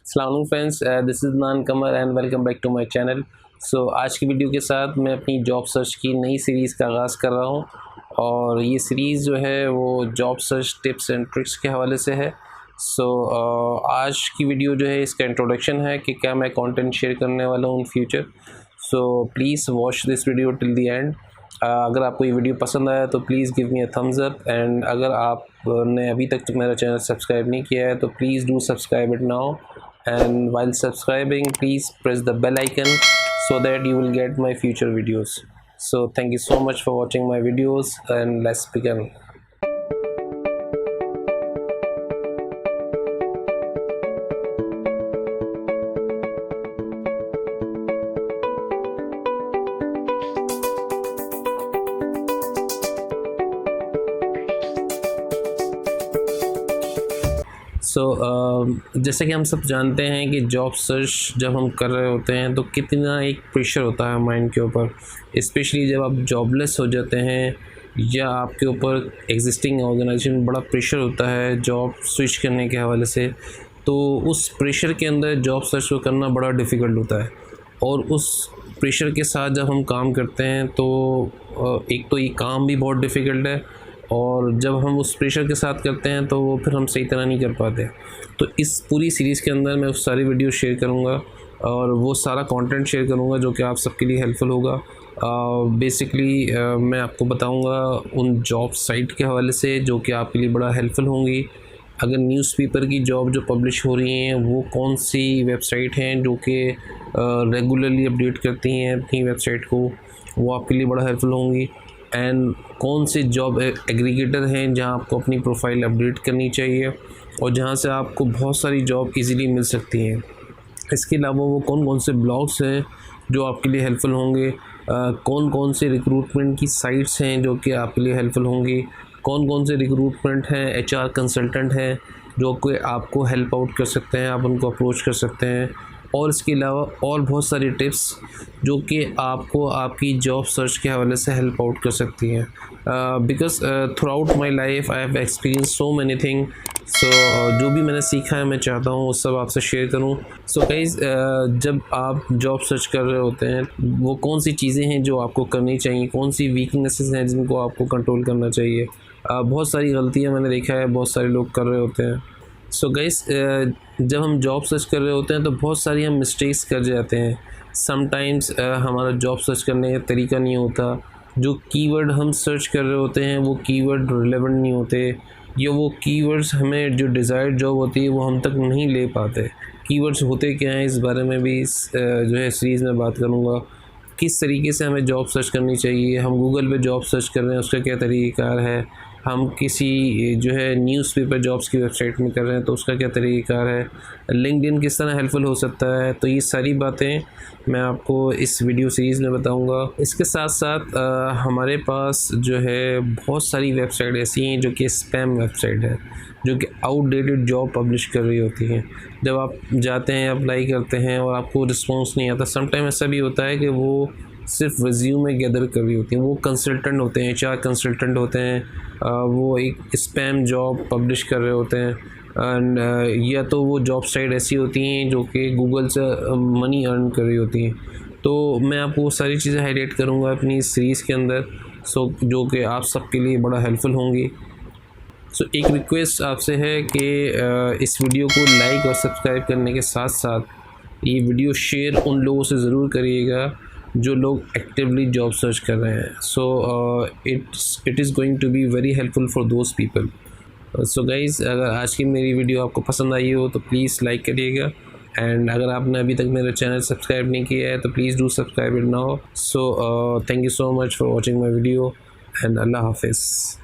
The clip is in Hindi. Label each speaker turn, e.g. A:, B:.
A: अस्सलाम फ्रेंड्स, दिस इज़ नान Qamar and welcome back to my channel. So आज की वीडियो के साथ मैं अपनी जॉब सर्च की नई सीरीज़ का आगाज़ कर रहा हूँ और ये सीरीज़ जो है वो job search tips and tricks के हवाले से है। आज की वीडियो जो है इसका इंट्रोडक्शन है कि क्या मैं कंटेंट शेयर करने वाला हूँ in future. So please watch this video till the end. अगर आपको ये वीडियो पसंद आया तो please give me a thumbs up and अगर आपने अभी तक मेरा चैनल सब्सक्राइब नहीं किया है तो please do subscribe it now, and while subscribing please press the bell icon so that you will get my future videos. So thank you so much for watching my videos and let's begin. जैसे कि हम सब जानते हैं कि जॉब सर्च जब हम कर रहे होते हैं तो कितना एक प्रेशर होता है माइंड के ऊपर, स्पेशली जब आप जॉबलेस हो जाते हैं या आपके ऊपर एग्जिस्टिंग ऑर्गेनाइजेशन में बड़ा प्रेशर होता है जॉब स्विच करने के हवाले से। तो उस प्रेशर के अंदर जॉब सर्च को करना बड़ा डिफ़िकल्ट होता है और उस प्रेशर के साथ जब हम काम करते हैं तो एक तो ये काम भी बहुत डिफ़िकल्ट है और जब हम उस प्रेशर के साथ करते हैं तो वो फिर हम सही तरह नहीं कर पाते। तो इस पूरी सीरीज़ के अंदर मैं उस सारी वीडियो शेयर करूँगा और वो सारा कंटेंट शेयर करूँगा जो कि आप सबके लिए हेल्पफुल होगा। बेसिकली मैं आपको बताऊँगा उन जॉब साइट के हवाले से जो कि आपके लिए बड़ा हेल्पफुल होंगी। अगर न्यूज़पेपर की जॉब जो पब्लिश हो रही हैं वो कौन सी वेबसाइट हैं जो कि रेगुलरली अपडेट करती हैं अपनी वेबसाइट को, वो आपके लिए बड़ा हेल्पफुल होंगी। एंड कौन से जॉब एग्रीगेटर हैं जहां आपको अपनी प्रोफाइल अपडेट करनी चाहिए और जहां से आपको बहुत सारी जॉब इजीली मिल सकती हैं। इसके अलावा वो कौन कौन से ब्लॉग्स हैं जो आपके लिए हेल्पफुल होंगे, कौन कौन से रिक्रूटमेंट की साइट्स हैं जो कि आपके लिए हेल्पफुल होंगी, कौन कौन से रिक्रूटमेंट हैं एचआर कंसल्टेंट हैं जो कि आपको हेल्प आउट कर सकते हैं, आप उनको अप्रोच कर सकते हैं। और इसके अलावा और बहुत सारी टिप्स जो कि आपको आपकी जॉब सर्च के हवाले से हेल्प आउट कर सकती हैं। Because through out my life I have experience so many thing. जो भी मैंने सीखा है मैं चाहता हूँ उस सब आपसे शेयर करूँ। सो गाइस, जब आप जॉब सर्च कर रहे होते हैं वो कौन सी चीज़ें हैं जो आपको करनी चाहिए, कौन सी वीकनेसेस हैं जिनको आपको कंट्रोल करना चाहिए। बहुत सारी गलतियाँ मैंने देखा है बहुत सारे लोग कर रहे होते हैं। सो गाइस, जब हम जॉब सर्च कर रहे होते हैं तो बहुत सारी हम मिस्टेक्स कर जाते हैं। समटाइम्स हमारा जॉब सर्च करने का तरीका नहीं होता, जो कीवर्ड हम सर्च कर रहे होते हैं वो कीवर्ड रिलेवेंट नहीं होते या वो कीवर्ड्स हमें जो डिज़ायर्ड जॉब होती है वो हम तक नहीं ले पाते। कीवर्ड्स होते क्या हैं इस बारे में भी जो है सीरीज़ में बात करूँगा। किस तरीके से हमें जॉब सर्च करनी चाहिए, हम गूगल पे जॉब सर्च कर रहे हैं उसका क्या तरीक़ाकार है, हम किसी जो है न्यूज़पेपर जॉब्स की वेबसाइट में कर रहे हैं तो उसका क्या तरीक़ाकार है, लिंक्डइन किस तरह हेल्पफुल हो सकता है। तो ये सारी बातें मैं आपको इस वीडियो सीरीज़ में बताऊंगा। इसके साथ साथ हमारे पास जो है बहुत सारी वेबसाइट ऐसी हैं जो कि स्पैम वेबसाइट है, जो कि आउटडेटेड जॉब पब्लिश कर रही होती हैं। जब आप जाते हैं अप्लाई करते हैं और आपको रिस्पॉन्स नहीं आता, समटाइम ऐसा भी होता है कि वो सिर्फ रिज्यूमे गैदर कर रही होती हैं, वो कंसल्टेंट होते हैं, एचआर कंसल्टेंट होते हैं, वो एक स्पैम जॉब पब्लिश कर रहे होते हैं। एंड या तो वो जॉब साइट ऐसी होती हैं जो कि गूगल से मनी अर्न कर रही होती हैं। तो मैं आपको वो सारी चीज़ें हाईलाइट करूँगा अपनी इस सीरीज़ के अंदर, जो कि आप सबके लिए बड़ा हेल्पफुल होंगी। एक रिक्वेस्ट आपसे है कि इस वीडियो को लाइक और सब्सक्राइब करने के साथ साथ ये वीडियो शेयर उन लोगों से ज़रूर करिएगा जो लोग एक्टिवली जॉब सर्च कर रहे हैं। It is going to be very helpful for those people. So guys, अगर आज की मेरी वीडियो आपको पसंद आई हो तो प्लीज़ लाइक करिएगा एंड अगर आपने अभी तक मेरा चैनल सब्सक्राइब नहीं किया है तो please do subscribe it now. Thank you so much for watching my video and अल्लाह हाफिज़।